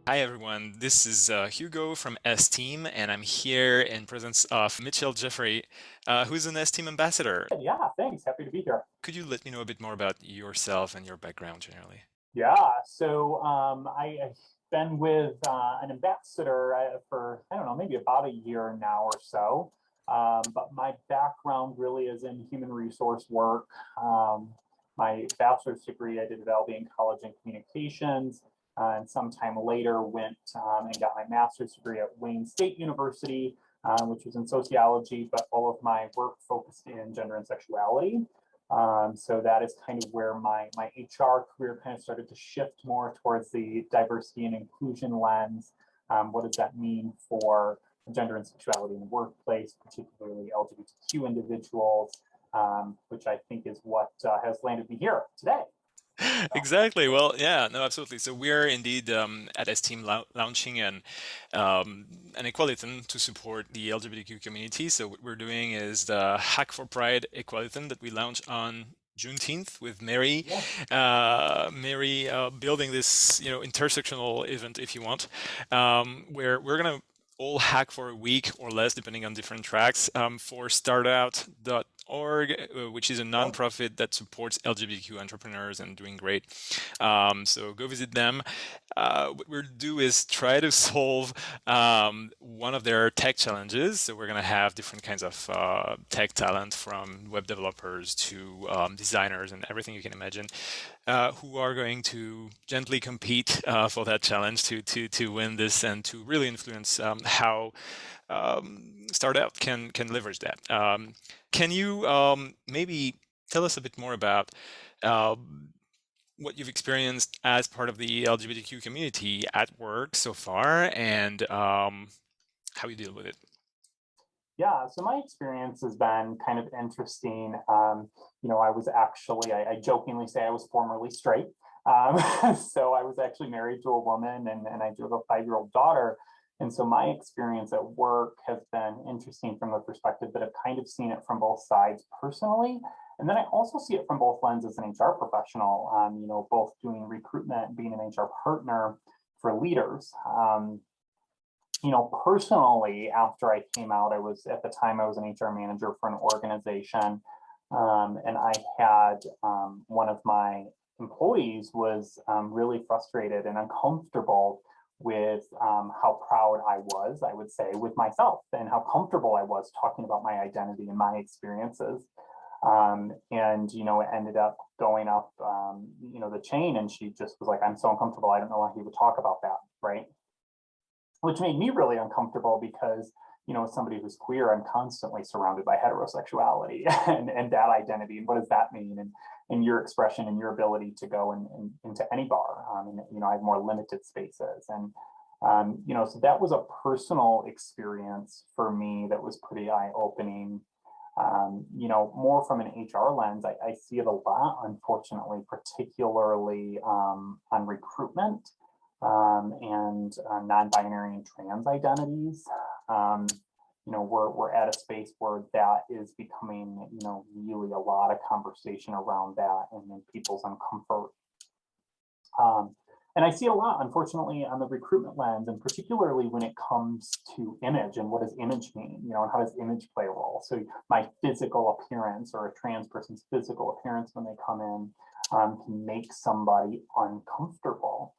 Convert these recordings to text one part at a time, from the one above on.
Hi everyone, this is Hugo from Essteem, and I'm here in presence of Mitchell Jeffery, who's an Essteem ambassador. Yeah, thanks. Happy to be here. Could you let me know a bit more about yourself and your background generally? I've been with an ambassador for, I don't know, maybe about a year now or so. But my background really is in human resource work. My bachelor's degree I did at LB in College in Communications, and sometime later went and got my master's degree at Wayne State University, which was in sociology, but all of my work focused in gender and sexuality. So that is kind of where my HR career kind of started to shift more towards the diversity and inclusion lens. What does that mean for gender and sexuality in the workplace, particularly LGBTQ individuals, which I think is what has landed me here today. So, Exactly. Well, yeah, no, absolutely. So we're indeed at Esteem launching an Equalithon to support the LGBTQ community. So what we're doing is the Hack for Pride Equalithon that we launch on Juneteenth with Mary, yeah. building this, intersectional event, if you want, where we're gonna all hack for a week or less, depending on different tracks, for startout.org, which is a Yep. nonprofit that supports LGBTQ entrepreneurs and doing great. So go visit them. What we'll do is try to solve one of their tech challenges. So we're going to have different kinds of tech talent, from web developers to designers and everything you can imagine, who are going to gently compete for that challenge to win this and to really influence how Startout can leverage that. Can you maybe tell us a bit more about what you've experienced as part of the LGBTQ community at work so far, and how you deal with it? Yeah, so my experience has been kind of interesting. I was actually, I jokingly say I was formerly straight. Um, so I was actually married to a woman and I do have a 5-year-old daughter. And so my experience at work has been interesting from the perspective that I've kind of seen it from both sides personally. And then I also see it from both lenses as an HR professional, both doing recruitment, being an HR partner for leaders. Personally, after I came out, I was at the time I was an HR manager for an organization, and I had one of my employees was really frustrated and uncomfortable with how proud I was, I would say, with myself and how comfortable I was talking about my identity and my experiences. And it ended up going up, the chain, and she just was like, "I'm so uncomfortable. I don't know why he would talk about that," right? Which made me really uncomfortable because as somebody who's queer, I'm constantly surrounded by heterosexuality and that identity, and what does that mean, and your expression and your ability to go into any bar, and I have more limited spaces, and so that was a personal experience for me that was pretty eye-opening. More from an HR lens, I see it a lot, unfortunately, particularly on recruitment, and non-binary and trans identities. We're at a space where that is becoming, really a lot of conversation around that and then people's uncomfort. Um, and I see a lot, unfortunately, on the recruitment lens, and particularly when it comes to image and what does image mean, and how does image play a role? So my physical appearance or a trans person's physical appearance when they come in can make somebody uncomfortable.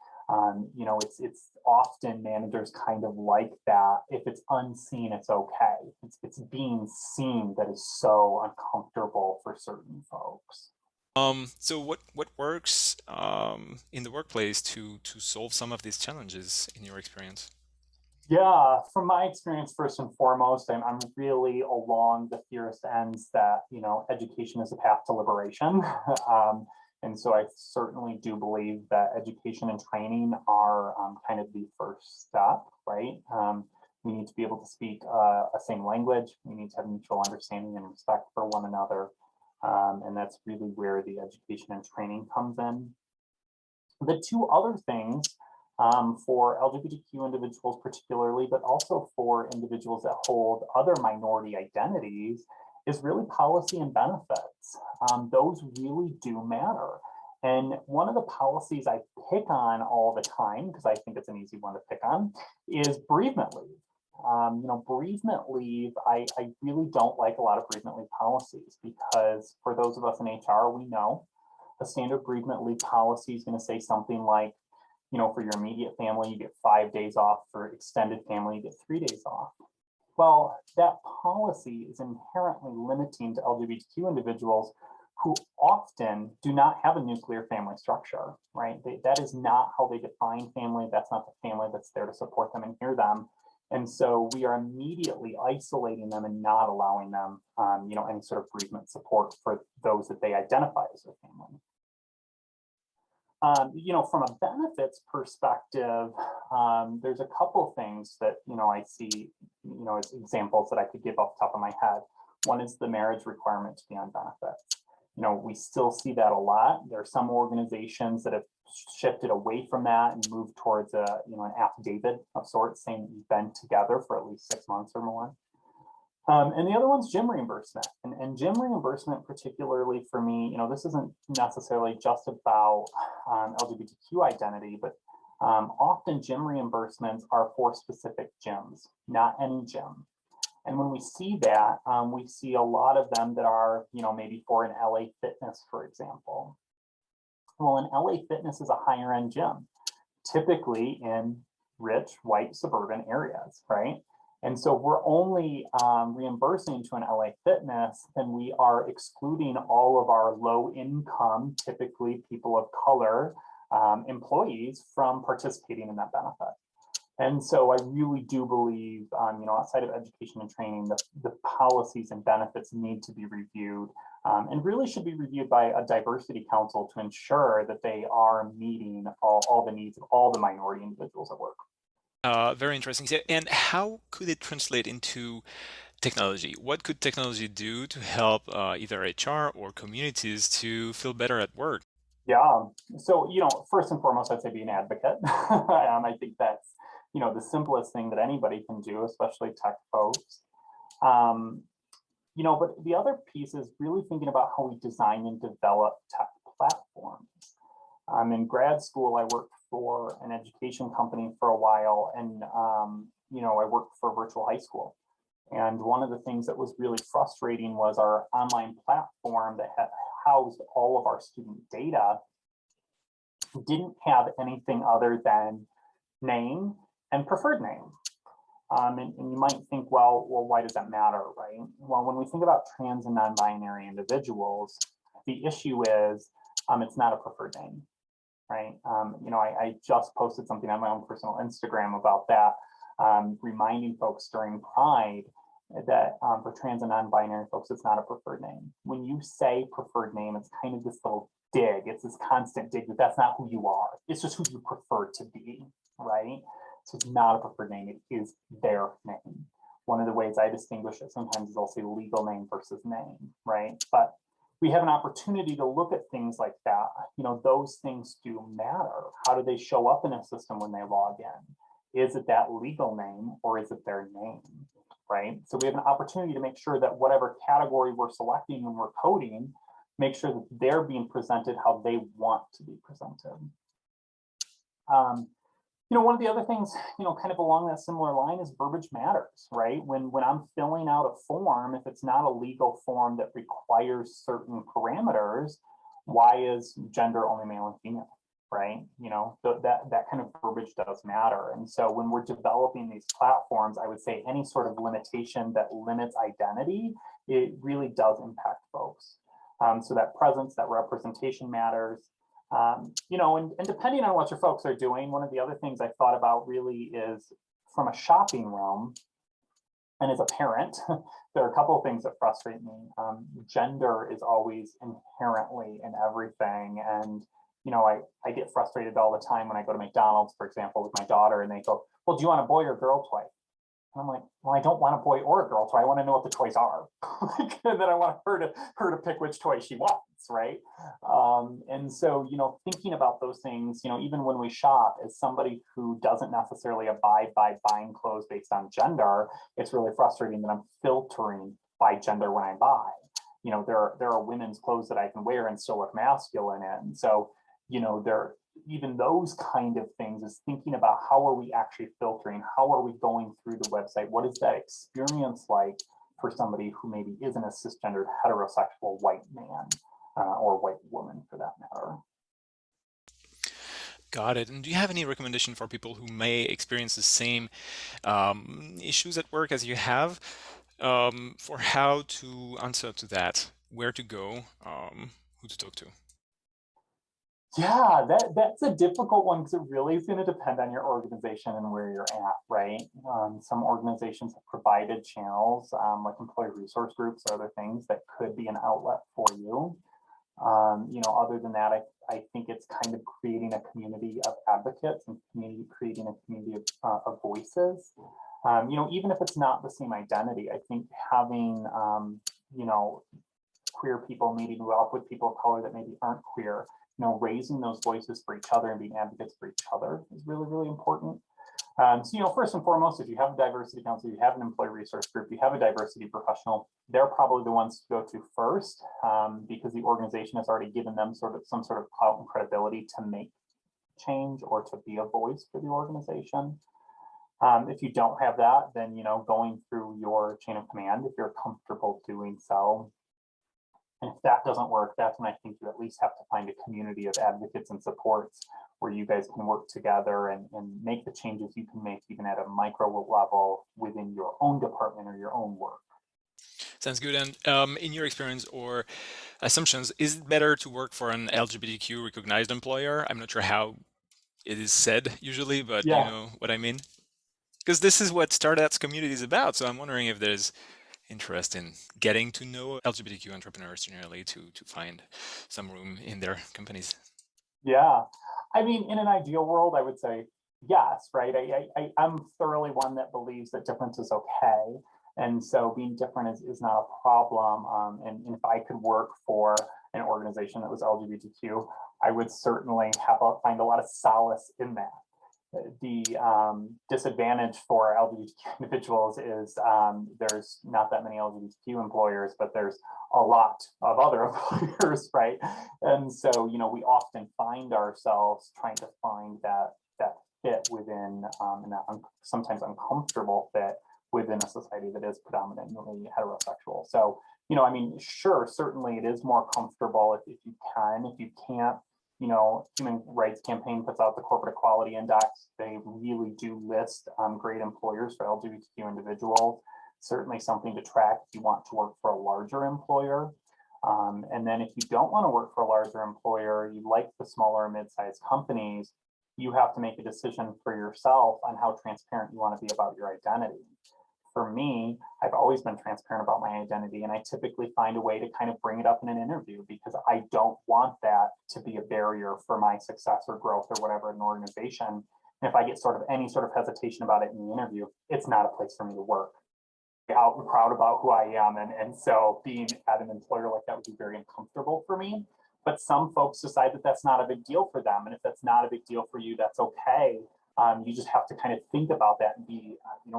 It's often managers kind of like that. If it's unseen, it's okay. It's being seen that is so uncomfortable for certain folks. So what works in the workplace to solve some of these challenges in your experience? Yeah, from my experience, first and foremost, I'm really along the theorist ends that, education is a path to liberation. And so I certainly do believe that education and training are kind of the first step, right? We need to be able to speak a same language. We need to have mutual understanding and respect for one another. And that's really where the education and training comes in. The two other things for LGBTQ individuals, particularly, but also for individuals that hold other minority identities, is really policy and benefits. Those really do matter. And one of the policies I pick on all the time, because I think it's an easy one to pick on, is bereavement leave. Bereavement leave, I really don't like a lot of bereavement leave policies, because for those of us in HR, we know a standard bereavement leave policy is going to say something like, for your immediate family, you get 5 days off. For extended family, you get 3 days off. Well, that policy is inherently limiting to LGBTQ individuals who often do not have a nuclear family structure, right? That is not how they define family. That's not the family that's there to support them and hear them. And so we are immediately isolating them and not allowing them, any sort of bereavement support for those that they identify as their family. From a benefits perspective, there's a couple things that, I see, as examples that I could give off the top of my head. One is the marriage requirement to be on benefits. We still see that a lot. There are some organizations that have shifted away from that and moved towards an affidavit of sorts saying that you've been together for at least 6 months or more. And the other one's gym reimbursement. And gym reimbursement, particularly for me, this isn't necessarily just about LGBTQ identity, but often gym reimbursements are for specific gyms, not any gym. And when we see that, we see a lot of them that are, maybe for an LA Fitness, for example. Well, an LA Fitness is a higher end gym, typically in rich, white, suburban areas, right? And so if we're only reimbursing to an LA Fitness, then we are excluding all of our low income, typically people of color, employees from participating in that benefit. And so I really do believe, outside of education and training, the policies and benefits need to be reviewed, and really should be reviewed by a diversity council to ensure that they are meeting all the needs of all the minority individuals at work. Very interesting. So, and how could it translate into technology? What could technology do to help either HR or communities to feel better at work? Yeah. So, first and foremost, I'd say be an advocate. I think that's, the simplest thing that anybody can do, especially tech folks. But the other piece is really thinking about how we design and develop tech platforms. In grad school, I worked for an education company for a while, and I worked for a virtual high school. And one of the things that was really frustrating was our online platform that had housed all of our student data didn't have anything other than name and preferred name. And you might think, well, why does that matter, right? Well, when we think about trans and non-binary individuals, the issue is it's not a preferred name, right? I just posted something on my own personal Instagram about that, reminding folks during Pride that for trans and non-binary folks, it's not a preferred name. When you say preferred name, it's kind of this little dig. It's this constant dig that that's not who you are. It's just who you prefer to be, right? So it's not a preferred name. It is their name. One of the ways I distinguish it sometimes is I'll say legal name versus name, right? But we have an opportunity to look at things like that. Those things do matter. How do they show up in a system when they log in? Is it that legal name or is it their name, right? So we have an opportunity to make sure that whatever category we're selecting when we're coding, make sure that they're being presented how they want to be presented. One of the other things, kind of along that similar line is verbiage matters, right? When I'm filling out a form, if it's not a legal form that requires certain parameters, why is gender only male and female, right? That kind of verbiage does matter. And so when we're developing these platforms, I would say any sort of limitation that limits identity, it really does impact folks. So that presence, that representation matters. And depending on what your folks are doing, one of the other things I thought about really is from a shopping realm, and as a parent, there are a couple of things that frustrate me. Gender is always inherently in everything. And, I get frustrated all the time when I go to McDonald's, for example, with my daughter, and they go, well, do you want a boy or girl toy? And I'm like, well, I don't want a boy or a girl toy. I want to know what the toys are. And then I want her to pick which toy she wants, right? And so, thinking about those things, even when we shop, as somebody who doesn't necessarily abide by buying clothes based on gender, it's really frustrating that I'm filtering by gender when I buy. There are women's clothes that I can wear and still look masculine in. So, even those kind of things is thinking about how are we actually filtering, how are we going through the website, what is that experience like for somebody who maybe isn't a cisgendered heterosexual white man or white woman for that matter. Got it. And do you have any recommendation for people who may experience the same issues at work as you have, for how to answer to that, where to go, who to talk to? Yeah, that's a difficult one because it really is going to depend on your organization and where you're at, right? Some organizations have provided channels like employee resource groups or other things that could be an outlet for you. Other than that, I think it's kind of creating a community of advocates and creating a community of voices. Even if it's not the same identity, I think having, queer people meeting up with people of color that maybe aren't queer, raising those voices for each other and being advocates for each other is really, really important. First and foremost, if you have a diversity council, you have an employee resource group, you have a diversity professional, they're probably the ones to go to first because the organization has already given them some sort of clout and credibility to make change or to be a voice for the organization. If you don't have that, then, going through your chain of command, if you're comfortable doing so. And if that doesn't work, that's when I think you at least have to find a community of advocates and supports where you guys can work together and make the changes you can make even at a micro level within your own department or your own work. Sounds good. And in your experience or assumptions, is it better to work for an LGBTQ recognized employer? I'm not sure how it is said usually, but you Yeah. know what I mean? Because this is what Startout's community is about. So I'm wondering if there's interest in getting to know LGBTQ entrepreneurs generally to find some room in their companies. Yeah. I mean, in an ideal world, I would say yes, right? I'm thoroughly one that believes that difference is okay. And so being different is not a problem. And if I could work for an organization that was LGBTQ, I would certainly find a lot of solace in that. The disadvantage for LGBTQ individuals is there's not that many LGBTQ employers, but there's a lot of other employers, right? And so, we often find ourselves trying to find that fit within, and that sometimes uncomfortable fit within a society that is predominantly heterosexual. So, sure, certainly it is more comfortable if you can. If you can't, Human Rights Campaign puts out the Corporate Equality Index. They really do list great employers for LGBTQ individuals. Certainly something to track if you want to work for a larger employer. And then if you don't want to work for a larger employer, you like the smaller and mid-sized companies, you have to make a decision for yourself on how transparent you want to be about your identity. For me, I've always been transparent about my identity, and I typically find a way to kind of bring it up in an interview because I don't want that to be a barrier for my success or growth or whatever in an organization. And if I get any sort of hesitation about it in the interview, it's not a place for me to work. Out and proud about who I am, and so being at an employer like that would be very uncomfortable for me. But some folks decide that that's not a big deal for them, and if that's not a big deal for you, that's okay. You just have to kind of think about that and be,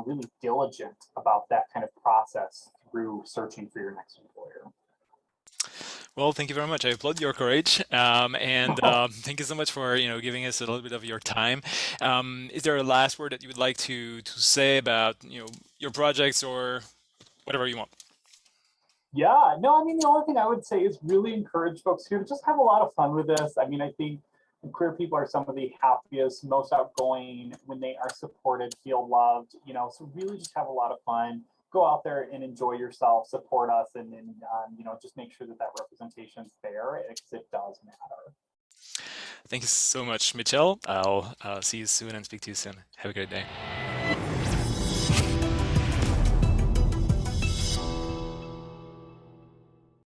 really diligent about that kind of process through searching for your next employer. Well, thank you very much. I applaud your courage, and thank you so much for giving us a little bit of your time. Is there a last word that you would like to say about your projects or whatever you want? Yeah, no, the only thing I would say is really encourage folks here to just have a lot of fun with this. I think queer people are some of the happiest, most outgoing when they are supported, feel loved, so really just have a lot of fun. Go out there and enjoy yourself, support us, and just make sure that representation is there because it does matter. Thank you so much, Michelle. I'll see you soon and speak to you soon. Have a great day.